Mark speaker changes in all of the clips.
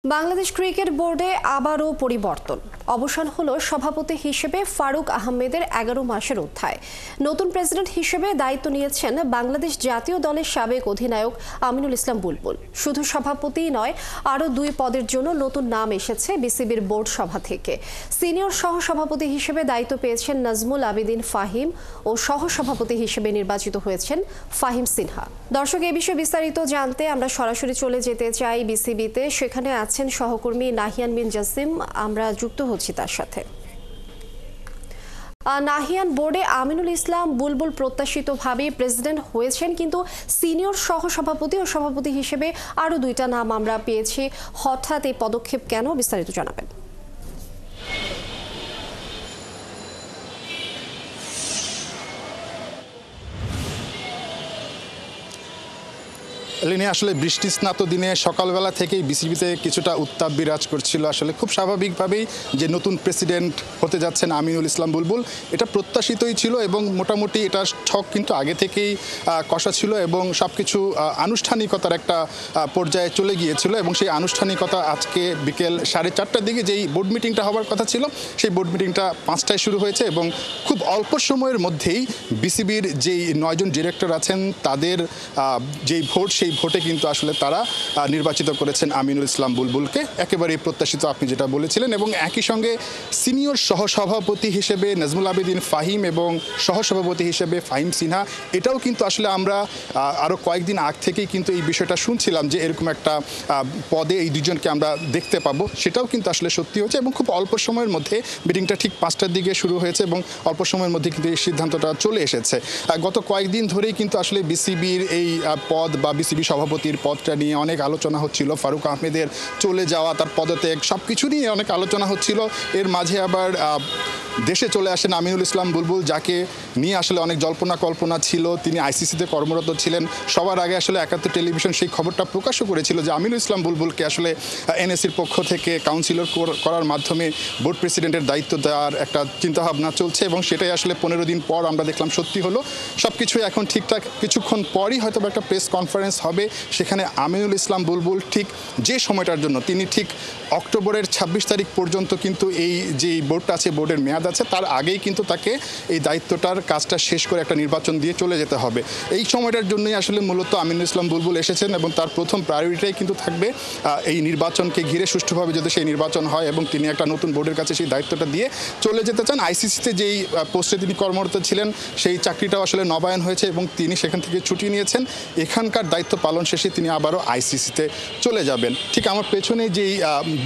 Speaker 1: Bangladesh cricket বোর্ডে আবারও পরিবর্তন। অবসান হলো সভাপতি হিসেবে ফারুক আহমেদের 11 মাসের অধ্যায়। নতুন প্রেসিডেন্ট হিসেবে দায়িত্ব নিয়েছেন বাংলাদেশ জাতীয় দলের সাবেক অধিনায়ক আমিনুল ইসলাম বুলবুল। শুধু সভাপতিই নয়, আরও 2 পদের জন্য নতুন নাম এসেছে বিসিবির বোর্ড সভা থেকে। সিনিয়র সহসভাপতি হিসেবে দায়িত্ব পেয়েছেন নাজমুল আবেদিন ফাহিম ও সহসভাপতি হিসেবে নির্বাচিত হয়েছেন ফাহিম সিনহা। দর্শক, এই বিষয়ে বিস্তারিত জানতে আমরা সরাসরি চলে যেতে চাই বিসিবিতে। সেখানে আছেন সহকর্মী নাহিয়ান বিন জাসিম, আমরা যুক্ত হচ্ছি তার সাথে। নাহিয়ান, বোর্ডে আমিনুল ইসলাম বুলবুল প্রত্যাশিতভাবে প্রেসিডেন্ট হয়েছেন, কিন্তু সিনিয়র সহসভাপতি ও সভাপতি হিসেবে আরও 2টা নাম আমরা পেয়েছি। হঠাৎ এই পদক্ষেপ কেন, বিস্তারিত জানাবেন।
Speaker 2: লিনি, আসলে বৃষ্টি স্নাত দিনে সকালবেলা থেকেই বিসিবিতে কিছুটা উত্তাপ বিরাজ করছিল। আসলে খুব স্বাভাবিকভাবেই যে নতুন প্রেসিডেন্ট হতে যাচ্ছেন আমিনুল ইসলাম বুলবুল, এটা প্রত্যাশিতই ছিল এবং মোটামুটি এটা ছক কিন্তু আগে থেকেই কষা ছিল এবং সব কিছু আনুষ্ঠানিকতার একটা পর্যায়ে চলে গিয়েছিল। এবং সেই আনুষ্ঠানিকতা আজকে বিকেল 4:30টার দিকে যেই বোর্ড মিটিংটা হওয়ার কথা ছিল, সেই বোর্ড মিটিংটা 5টায় শুরু হয়েছে এবং খুব অল্প সময়ের মধ্যেই বিসিবির যেই 9 জন ডিরেক্টর আছেন তাদের যেই ভোট, সেই ভোটে কিন্তু আসলে তারা নির্বাচিত করেছেন আমিনুল ইসলাম বুলবুলকে। একেবারেই প্রত্যাশিত, আপনি যেটা বলেছিলেন। এবং একই সঙ্গে সিনিয়র সহসভাপতি হিসেবে নাজমুল আবেদিন ফাহিম এবং সহসভাপতি হিসেবে ফাহিম সিনহা, এটাও কিন্তু আসলে আমরা আরও কয়েকদিন আগ থেকেই কিন্তু এই বিষয়টা শুনছিলাম যে এরকম একটা পদে এই দুজনকে আমরা দেখতে পাবো। সেটাও কিন্তু আসলে সত্যি হয়েছে এবং খুব অল্প সময়ের মধ্যে মিটিংটা ঠিক 5টার দিকে শুরু হয়েছে এবং অল্প সময়ের মধ্যে কিন্তু এই সিদ্ধান্তটা চলে এসেছে। গত কয়েকদিন ধরেই কিন্তু আসলে বিসিবির এই পদ বা বিসিবি সভাপতির পদটা নিয়ে অনেক আলোচনা হচ্ছিল। ফারুক আহমেদের চলে যাওয়া, তার পদত্যাগ, সব কিছু নিয়ে অনেক আলোচনা হচ্ছিল। এর মাঝে আবার দেশে চলে আসেন আমিনুল ইসলাম বুলবুল, যাকে নিয়ে আসলে অনেক জল্পনা কল্পনা ছিল। তিনি আইসিসিতে কর্মরত ছিলেন। সবার আগে আসলে 71 টেলিভিশন সেই খবরটা প্রকাশও করেছিল যে আমিনুল ইসলাম বুলবুলকে আসলে এনএসির পক্ষ থেকে কাউন্সিলর করার মাধ্যমে বোর্ড প্রেসিডেন্টের দায়িত্ব দেওয়ার একটা চিন্তাভাবনা চলছে এবং সেটাই আসলে 15 দিন পর আমরা দেখলাম সত্যি হলো। সব কিছুই এখন ঠিকঠাক। কিছুক্ষণ পরই হয়তো একটা প্রেস কনফারেন্স হবে, সেখানে আমিনুল ইসলাম বুলবুল ঠিক যে সময়টার জন্য তিনি ঠিক অক্টোবরের 26 তারিখ পর্যন্ত কিন্তু এই যে বোর্ডটা আছে, বোর্ডের মেয়াদ আছে, তার আগেই কিন্তু তাকে এই দায়িত্বটার কাজটা শেষ করে একটা নির্বাচন দিয়ে চলে যেতে হবে। এই সময়টার জন্যই আসলে মূলত আমিনুল ইসলাম বুলবুল এসেছেন এবং তার প্রথম প্রায়োরিটিটাই কিন্তু থাকবে এই নির্বাচনকে ঘিরে সুষ্ঠুভাবে যদি সেই নির্বাচন হয় এবং তিনি একটা নতুন বোর্ডের কাছে সেই দায়িত্বটা দিয়ে চলে যেতে চান। আইসিসিতে যেই পোস্টে তিনি কর্মরত ছিলেন সেই চাকরিটাও আসলে নবায়ন হয়েছে এবং তিনি সেখান থেকে ছুটি নিয়েছেন। এখানকার দায়িত্ব পালন শেষে তিনি আবারও আইসিসিতে চলে যাবেন। ঠিক আমার পেছনে যেই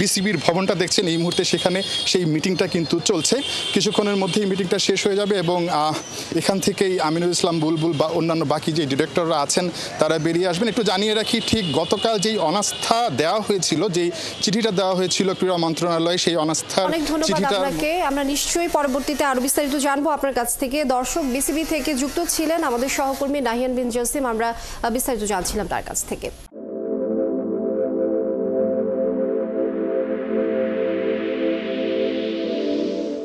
Speaker 2: বিসিবির ভবনটা দেখছেন এই মুহূর্তে, সেখানে সেই মিটিংটা কিন্তু চলছে। কিছুক্ষণের মধ্যেই মিটিংটা শেষ হয়ে যাবে এবং এখান থেকেই আমিনুল ইসলাম বুলবুল বা অন্যান্য বাকি যে ডিরেক্টররা আছেন তারা বেরিয়ে আসবেন। একটু জানিয়ে রাখি, ঠিক গতকাল যেই অনাস্থা দেওয়া হয়েছিল, যেই চিঠিটা দেওয়া হয়েছিল ক্রীড়া মন্ত্রণালয়ে, সেই অনাস্থার চিঠিটা
Speaker 1: আমরা নিশ্চয়ই পরবর্তীতে আরো বিস্তারিত জানবো আপনার কাছ থেকে। দর্শক, বিসিবি থেকে যুক্ত ছিলেন আমাদের সহকর্মী নাহিয়ান বিন জাসিম, আমরা বিস্তারিত জানছিলাম তার কাছ থেকে।